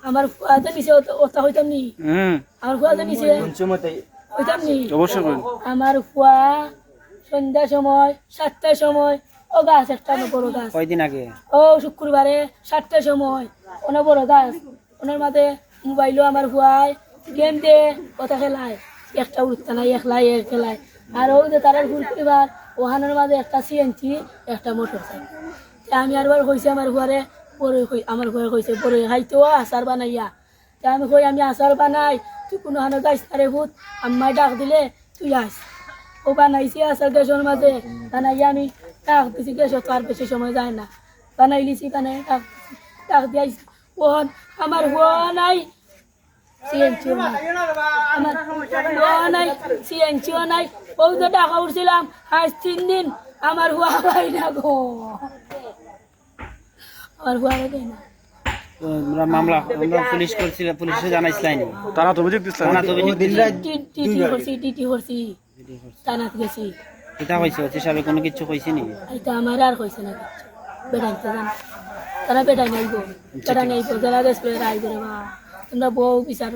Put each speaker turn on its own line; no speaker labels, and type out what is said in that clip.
আমার ফুয়াতে নিচে ওটা হইতাম নি আমার ফুয়াতে নিচে হইতাম নি
অবশ্যই
আমার ফুয়া সন্ধ্যার সময় 7টার সময় ও গাছ একটা বড় গাছ
কয়দিন আগে
ও শুক্রবারে 7টার সময় ওনা বড় গাছ ওনার মাঝে মোবাইলও আমার ফুয়ায় গেম দিয়ে কথা খেলায় একটা উঠতে নাই একলাই খেলায় আর ও যে তারা ঘুরতেবার ওহানোর মাঝে একটা সিএনজি একটা মোটর সাইকেল আমি আরবার কইছি আমার ঘরে পরে আমার ঘরে কইছে পরে খাইতো আচার বানাইয়া তা আমি কই আমি আচার বানাই তুই কোনো হানো যাইস তারে ভূত আম্মাই ডাক দিলে তুই আস ও বানাইছি আচার গ্যাসের মাঝে বানাইয়া আমি ডাক দিছি গ্যাসও তো আর বেশি সময় যায় না বানাই লিছি বানাই ডাক দিয়েছি ওহন আমার হুয়া নাই সিএনজিও নাই আমার হুয়া নাই সিএনজিও নাই ও যে টাকা উঠছিলাম আজ 3 দিন আমার হুয়া পাই না গো আর হুয়ারে দেয় না
মামলা পুলিশ করছিল পুলিশে জানাইছিলেন
তারা তো অভিযোগ দিচ্ছিল
থানা তো অভিযোগ দিছিল
টিটি করছি টানাত গেছি
এটা হয়েছে অতি সাহেব কোনো কিছু কইছে নি
এটা আমার আর কইছে না কিছু বেড়াইতে জান তারা বেড়াই নাইব বেড়া নাইব যারা দেশ বেড়াই করে বা তোমরা বউ বিচার